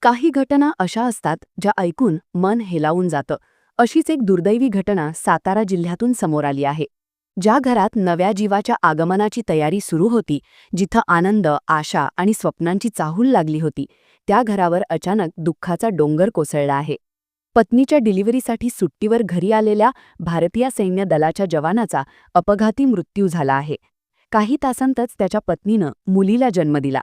काही घटना अशा असतात ज्या ऐकून मन हेलावून जातं. अशीच एक दुर्दैवी घटना सातारा जिल्ह्यातून समोर आली आहे. ज्या घरात नव्या जीवाच्या आगमनाची तयारी सुरू होती, जिथं आनंद, आशा आणि स्वप्नांची चाहूल लागली होती, त्या घरावर अचानक दुःखाचा डोंगर कोसळला आहे. पत्नीच्या डिलिव्हरीसाठी सुट्टीवर घरी आलेल्या भारतीय सैन्य दलाच्या जवानाचा अपघाती मृत्यू झाला आहे. काही तासांतच त्याच्या पत्नीनं मुलीला जन्म दिला.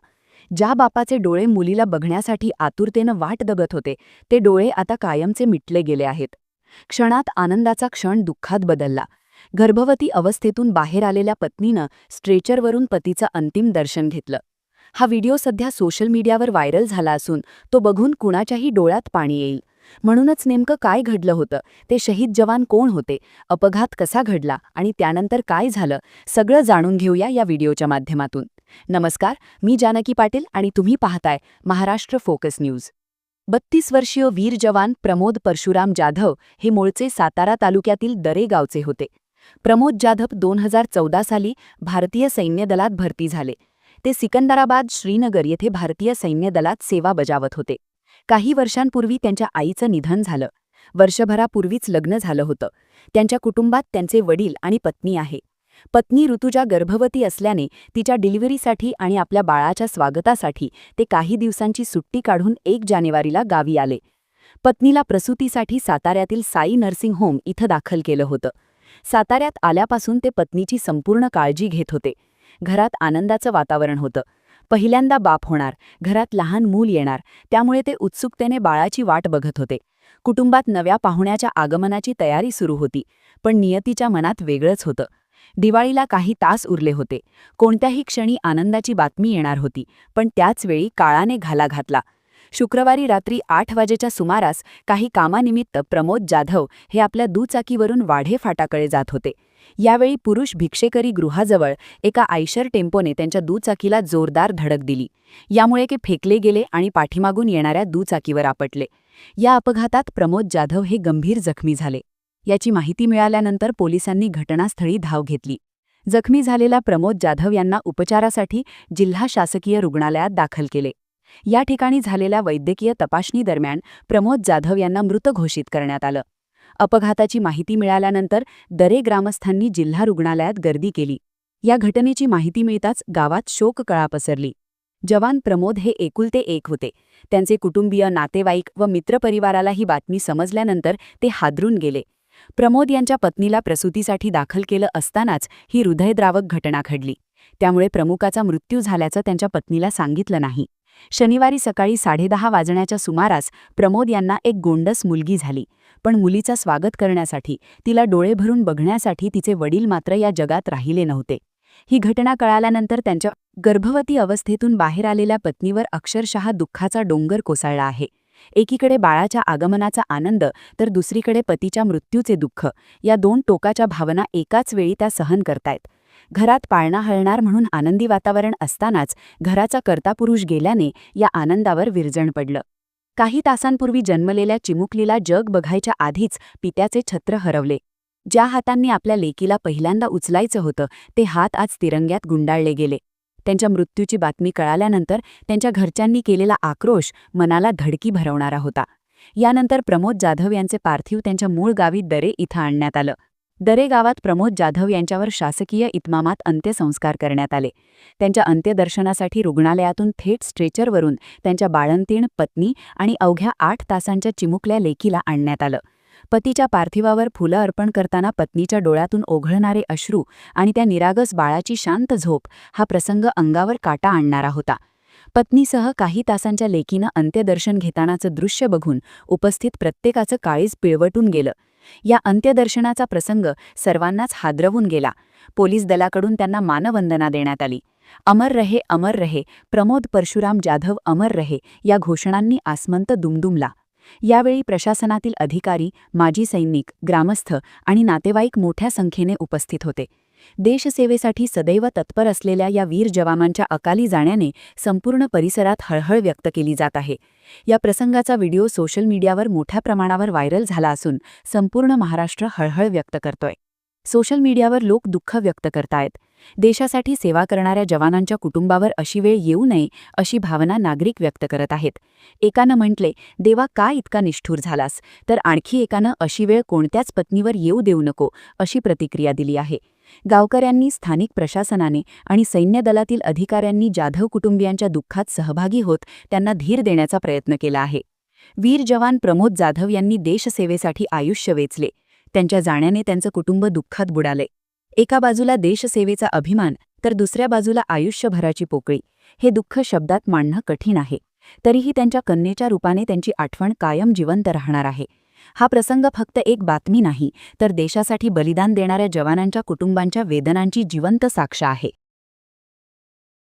ज्या बापाचे डोळे मुलीला बघण्यासाठी आतुरतेनं वाट बघत होते, ते डोळे आता कायमचे मिटले गेले आहेत. क्षणात आनंदाचा क्षण दुःखात बदलला. गर्भवती अवस्थेतून बाहेर आलेल्या पत्नीनं स्ट्रेचरवरून पतीचं अंतिम दर्शन घेतलं. हा व्हिडिओ सध्या सोशल मीडियावर व्हायरल झाला असून तो बघून कुणाच्याही डोळ्यात पाणी येईल. म्हणूनच नेमकं काय घडलं होतं, ते शहीद जवान कोण होते, अपघात कसा घडला आणि त्यानंतर काय झालं, सगळं जाणून घेऊया या व्हिडिओच्या माध्यमातून. नमस्कार, मी जानकी पाटील आणि तुम्ही पाहताय महाराष्ट्र फोकस न्यूज. 32 वर्षीय वीर जवान प्रमोद परशुराम जाधव हे मूळचे सातारा तालुक्यातील दरे गावचे होते. प्रमोद जाधव 2014 साली भारतीय सैन्य दलात भरती झाले. ते सिकंदराबाद, श्रीनगर येथे भारतीय सैन्य दलात सेवा बजावत होते. काही वर्षांपूर्वी त्यांच्या आईचं निधन झालं. वर्षभरापूर्वीच लग्न झालं होतं. त्यांच्या कुटुंबात त्यांचे वडील आणि पत्नी आहे. पत्नी ऋतुजा गर्भवती असल्याने तिच्या डिलिव्हरीसाठी आणि आपल्या बाळाच्या स्वागतासाठी ते काही दिवसांची सुट्टी काढून 1 जानेवारीला गावी आले. पत्नीला प्रसूतीसाठी साताऱ्यातील साई नर्सिंग होम इथं दाखल केलं होतं. साताऱ्यात आल्यापासून ते पत्नीची संपूर्ण काळजी घेत होते. घरात आनंदाचं वातावरण होतं. पहिल्यांदा बाप होणार, घरात लहान मूल येणार, त्यामुळे ते उत्सुकतेने बाळाची वाट बघत होते. कुटुंबात नव्या पाहुण्याच्या आगमनाची तयारी सुरू होती, पण नियतीच्या मनात वेगळंच होतं. दिवाळीला काही तास उरले होते. कोणत्याही क्षणी आनंदाची बातमी येणार होती, पण त्याचवेळी काळाने घाला घातला. शुक्रवारी रात्री 8 वाजेच्या सुमारास काही कामानिमित्त प्रमोद जाधव हे आपल्या दुचाकीवरून वाढे फाटाकडे जात होते. यावेळी पुरुष भिक्षेकरी गृहाजवळ एका आयशर टेम्पोने त्यांच्या दुचाकीला जोरदार धडक दिली. यामुळे ते फेकले गेले आणि पाठीमागून येणाऱ्या दुचाकीवर आपटले. या अपघातात प्रमोद जाधव हे गंभीर जखमी झाले. याची माहिती मिळाल्यानंतर पोलिसांनी घटनास्थळी धाव घेतली. जखमी झालेला प्रमोद जाधव यांना उपचारासाठी जिल्हा शासकीय रुग्णालयात दाखल केले. या ठिकाणी झालेल्या वैद्यकीय तपासणीदरम्यान प्रमोद जाधव यांना मृत घोषित करण्यात आलं. अपघाताची माहिती मिळाल्यानंतर दरे ग्रामस्थांनी जिल्हा रुग्णालयात गर्दी केली. या घटनेची माहिती मिळताच गावात शोककळा पसरली. जवान प्रमोद हे एकुलते एक होते. त्यांचे कुटुंबीय, नातेवाईक व मित्रपरिवाराला ही बातमी समजल्यानंतर ते हादरून गेले. प्रमोद यांच्या पत्नीला प्रसूतीसाठी दाखल केलं असतानाच ही हृदयद्रावक घटना घडली. त्यामुळे प्रमुखाचा मृत्यू झाल्याचं त्यांच्या पत्नीला सांगितलं नाही. शनिवारी सकाळी 10:30 वाजण्याच्या सुमारास प्रमोद यांना एक गोंडस मुलगी झाली, पण मुलीचं स्वागत करण्यासाठी, तिला डोळे भरून बघण्यासाठी तिचे वडील मात्र या जगात राहिले नव्हते. ही घटना कळाल्यानंतर त्यांच्या गर्भवती अवस्थेतून बाहेर आलेल्या पत्नीवर अक्षरशः दुःखाचा डोंगर कोसळला आहे. एकीकडे बाळाच्या आगमनाचा आनंद तर दुसरीकडे पतीच्या मृत्यूचे दुःख, या 2 टोकाच्या भावना एकाच वेळी त्या सहन करतायत. घरात पाळणा हलणार म्हणून आनंदी वातावरण असतानाच घराचा कर्ता पुरुष गेल्याने या आनंदावर विरजण पडलं. काही तासांपूर्वी जन्मलेल्या चिमुकलीला जग बघायच्या आधीच पित्याचे छत्र हरवले. ज्या हातांनी आपल्या लेकीला पहिल्यांदा उचलायचं होतं, ते हात आज तिरंग्यात गुंडाळले गेले. त्यांच्या मृत्यूची बातमी कळाल्यानंतर त्यांच्या घरच्यांनी केलेला आक्रोश मनाला धडकी भरवणारा होता. यानंतर प्रमोद जाधव यांचे पार्थिव त्यांच्या मूळ गावी दरे इथं आणण्यात आलं. दरे गावात प्रमोद जाधव यांच्यावर शासकीय इतमामात अंत्यसंस्कार करण्यात आले. त्यांच्या अंत्यदर्शनासाठी रुग्णालयातून थेट स्ट्रेचरवरून त्यांच्या बाळंतीण पत्नी आणि अवघ्या 8 तासांच्या चिमुकल्या लेकीला आणण्यात आलं. पतीच्या पार्थिवावर फुलं अर्पण करताना पत्नीच्या डोळ्यातून ओघळणारे अश्रू आणि त्या निरागस बाळाची शांत झोप हा प्रसंग अंगावर काटा आणणारा होता. पत्नीसह काही तासांच्या लेकीनं अंत्यदर्शन घेतानाचं दृश्य बघून उपस्थित प्रत्येकाचं काळीज पिळवटून गेलं. या अंत्यदर्शनाचा प्रसंग सर्वांनाच हादरवून गेला. पोलीस दलाकडून त्यांना मानवंदना देण्यात आली. अमर रहे, प्रमोद परशुराम जाधव अमर रहे या घोषणांनी आसमंत दुमदुमला. यावेळी प्रशासनातील अधिकारी, माजी सैनिक, ग्रामस्थ आणि नातेवाईक मोठ्या संख्येने उपस्थित होते. देशसेवेसाठी सदैव तत्पर असलेल्या या वीर जवानांच्या अकाली जाण्याने संपूर्ण परिसरात हळहळ व्यक्त केली जात आहे. या प्रसंगाचा व्हिडिओ सोशल मीडियावर मोठ्या प्रमाणावर व्हायरल झाला असून संपूर्ण महाराष्ट्र हळहळ व्यक्त करतोय. सोशल मीडियावर लोक दुःख व्यक्त करतायत. देशासाठी सेवा करणाऱ्या जवानांच्या कुटुंबावर अशी वेळ येऊ नये अशी भावना नागरिक व्यक्त करत आहेत. एकानं म्हटले, देवा का इतका निष्ठुर झालास, तर आणखी एकानं अशी वेळ कोणत्याच पत्नीवर येऊ देऊ नको अशी प्रतिक्रिया दिली आहे. गावकऱ्यांनी, स्थानिक प्रशासनाने आणि सैन्य दलातील अधिकाऱ्यांनी जाधव कुटुंबियांच्या दुःखात सहभागी होत त्यांना धीर देण्याचा प्रयत्न केला आहे. वीर जवान प्रमोद जाधव यांनी देशसेवेसाठी आयुष्य वेचले. त्यांच्या जाण्याने त्यांचं कुटुंब दुःखात बुडाले. एका बाजूला देशसेवेचा अभिमान तर दुसऱ्या बाजूला आयुष्यभराची पोकळी. हे दुःख शब्दात मांडणं कठीण आहे. तरीही त्यांच्या कन्येच्या रूपाने त्यांची आठवण कायम जिवंत राहणार आहे. हा प्रसंग फक्त एक बातमी नाही, तर देशासाठी बलिदान देणाऱ्या जवानांच्या कुटुंबांच्या वेदनांची जिवंत साक्ष आहे.